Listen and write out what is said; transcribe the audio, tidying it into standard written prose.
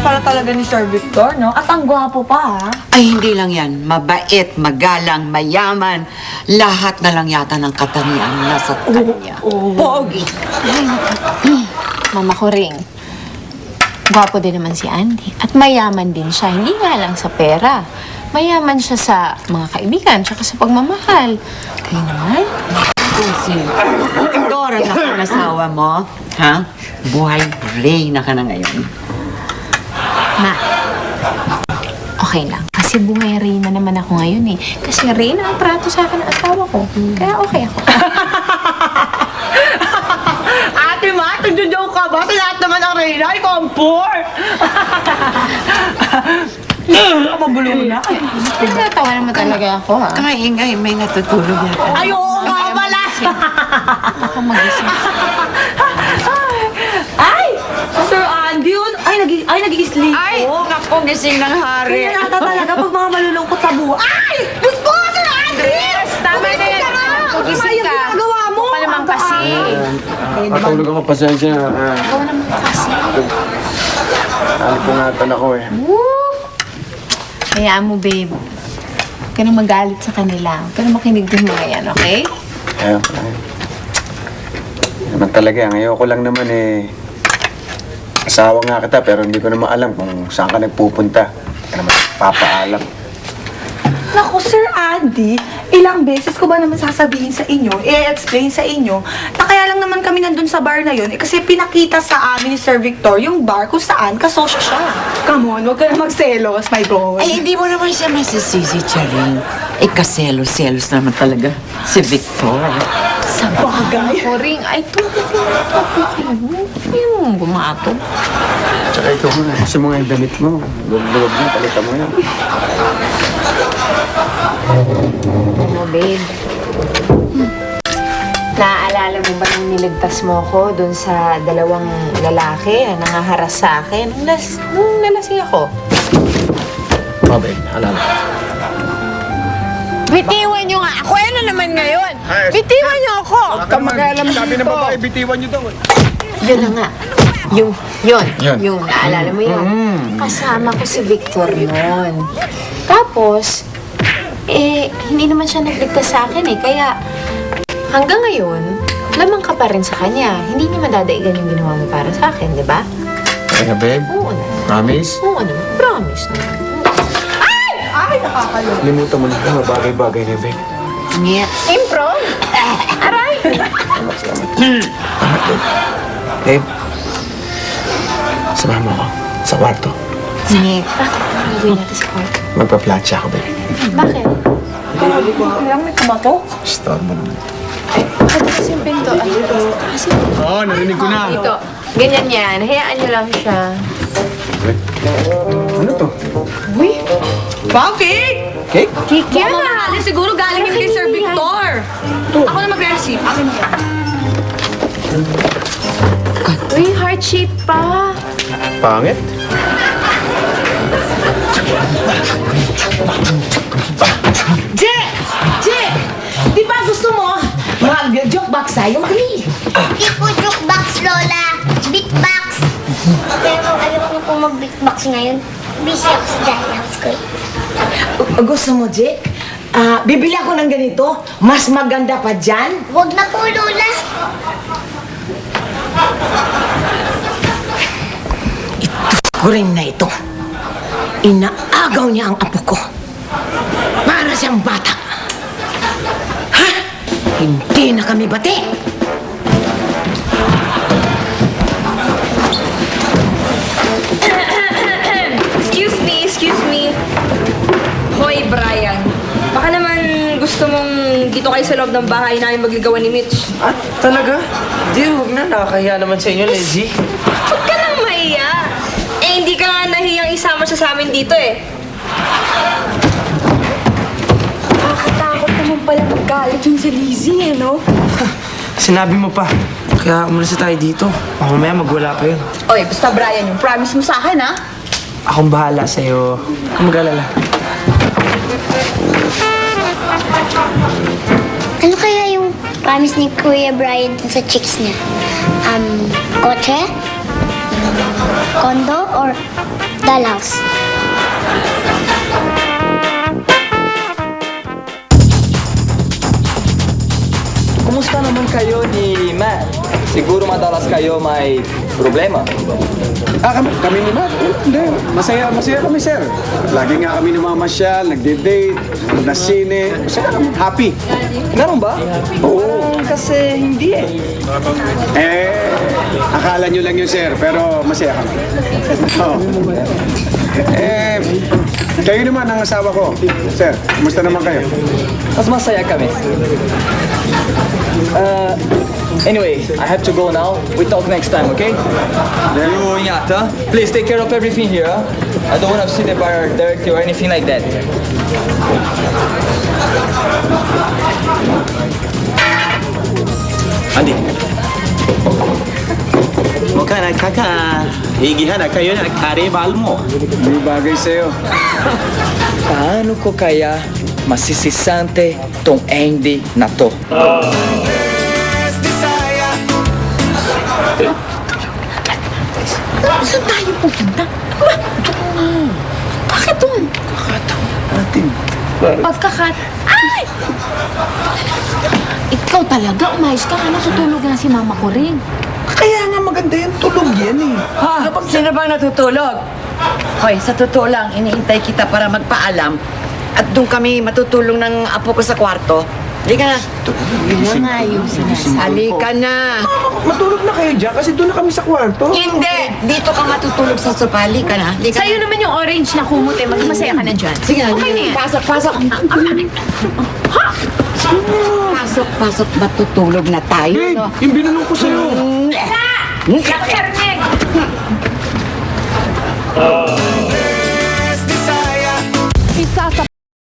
pala talaga ni Sir Victor, no? At ang gwapo pa, ha? Ay, hindi lang yan. Mabait, magalang, mayaman. Lahat na lang yata ng katangian nasa kanya. Pogi. Mama ko ring. Gwapo din naman si Andy. At mayaman din siya. Hindi nga lang sa pera. Mayaman siya sa mga kaibigan, tsaka sa pagmamahal. Kayo naman? Si Dora na kung asawa mo, ha? Buhay reyna ka na ngayon. Ma, okay lang. Kasi buhay Reyna naman ako ngayon eh. Kasi Reyna ang trato sa akin ng asawa ko. Kaya okay ako. Ate Ma, nagjo-joke ka ba? Sa lahat naman ang Reyna, ikaw ang poor! Mabulong na. Nagtatawa naman talaga ako ha. Kaingay, may natutulog yata. Ay, oo nga pala! Ako mag-isip. Ay! Sir Andy yun! Ay, nag-i-sleep Ay, ko. naku, gising ng hari. Kaya yata talaga pag mga malulungkot sa buhay. Ay! Diyos ko, Sir Andy! Yes, tama na yan. Magising ka. Ginagawa mo! Ito pa naman kasi. Matulog ako, pasensya. Ikaw naman kasi. Alipungatan ako eh. Hayaan mo, babe. Huwag ka na magalit sa kanila. Huwag ka na makinig din mga yan, okay? Ayun. Naman talaga, ngayon ko lang naman eh. Asawa nga kita pero hindi ko naman alam kung saan ka nagpupunta. Hindi ka naman papaalam. Naku, Sir Andy, ilang beses ko ba naman sasabihin sa inyo, i-explain sa inyo, na kaya lang naman kami nandun sa bar na yun, kasi pinakita sa amin ni Sir Victor yung bar kung saan kasosyo siya. Come on, huwag ka na magselos, my boy. Ay, hindi mo naman siya masisisi, Charing. Eh, kaselos-selos naman talaga si Victor. Sa bagay. Ako ring. Ay, tulog kayo. Yung bumato. Tsaka ikaw nga, sa mga damit mo. Lulog na, palitan mo yan. Ano, babe? Naaalala mo ba nung niligtas mo ko dun sa dalawang lalaki na nangaharas sa akin? Nung nalasing ako. Oh, babe, alala. Bitiwan niyo nga ako. Ano naman ngayon? Ay, Bitiwan niyo ako. Huwag ka mag-alam, sabi ng babae, bitiwan niyo daw eh. Yun na nga. Yun. Yun. Naalala mo yun? Kasama ko si Victor yun. Tapos, hindi naman siya nagligtas sa akin eh. Kaya, hanggang ngayon, lamang ka pa rin sa kanya. Hindi niya madadaigan yung ginawa mo para sa akin, di ba? Kaya, babe, Oo naman. promise? Oo naman. Promise naman. Ay, nakakaloka. Limutan mo na mga bagay-bagay niya, babe. Ngiya. Improv? Aray! Babe, samahan mo ako sa kwarto. Ngiya. Gagawin natin sa court. Magpa-plancha ako, babe. Bakit? Kailangan may kumatok. Store mo naman. Ito kasi yung pinto. Kasi Oo, narinig ko na. dito. Ganyan yan. Hayaan niyo lang siya. Ano to? Uy! Bakit? Cake? Cake yan Yan ah! na, siguro galing yun kay Sir Victor. Ako na magre-receive. Akin yan. Uy, heart shape pa. Pangit? Je! Di ba gusto mo mag-joke box tayo, mami? Hindi po jukebox, Lola. Beatbox. Pero ayaw ko po mag-beatbox ngayon. Busy ako sa dance ko. Gusto mo, Je? Bibili ako ng ganito. Mas maganda pa dyan. Huwag na po, Lola. Kuring na ito. Inaagaw niya ang apo ko. Para siyang bata. Ha? Hindi na kami bati. Excuse me. Hoy, Brian. Baka naman gusto mong dito kayo sa loob ng bahay namin magligawan ni Mitch. Ah, talaga? Di, huwag na. Nakakahiya naman sa inyo, Lizzie. Huwag ka nang mahiya. Hindi ka nga nahiyang isama siya sa amin dito eh. Nakakatakot naman pala magalit yun si Lizzie eh, no? Sinabi mo pa. Kaya umalis na tayo dito. Baka mamaya magwala pa yun. Oy, basta Brian, yung promise mo sa akin, ha? Akong bahala sa'yo. Huwag kang mag-alala. Ano kaya yung promise ni Kuya Brian dun sa chicks niya? Kotse? Kondo? Or Dollhouse. Kumusta naman kayo ni Matt? Siguro madalas kayo may problema. Kami ni Matt? Hindi. Masaya kami, sir. Lagi nga kami namamasyal, nagde-date, nag-sine. Masaya kami. Happy. Ganun ba? Oo. Kasi hindi eh. Akala nyo lang yun, sir, pero masaya kami. Oo. Kayo naman ang asawa ko. Sir, kumusta naman kayo? Mas masaya kami. Anyway, I have to go now. We talk next time, okay? You ingat, huh? Please take care of everything here, huh? I don't want to see the bar dirty or anything like that. Andi. Mukhang higihan na kayo na karibal mo. May bagay sa'yo. Paano ko kaya masisisante tong Andy na to? Saan tayo pupunta? Bakit doon? Pagkakat... Ay! Ikaw talaga, umayos ka. Natutulog na si mama ko rin. Kaya nga maganda yung tulog yan eh. Ha? Sino bang natutulog? Hoy, sa totoo lang, iniintay kita para magpaalam at doon kami matutulong ng apo ko sa kwarto. Halika na. Halika na. Matulog na kayo dyan kasi doon na kami sa kwarto. Hindi! Dito ka matutulog sa sopa. Halika na. Halika Sa'yo na. naman yung orange na kumot eh. Maging masaya ka na dyan. Sige na. Okay na yan. Pasok, pasok. Pasok, pasok. Matutulog na tayo. Babe, No? yung binulong ko sa'yo. Karnig!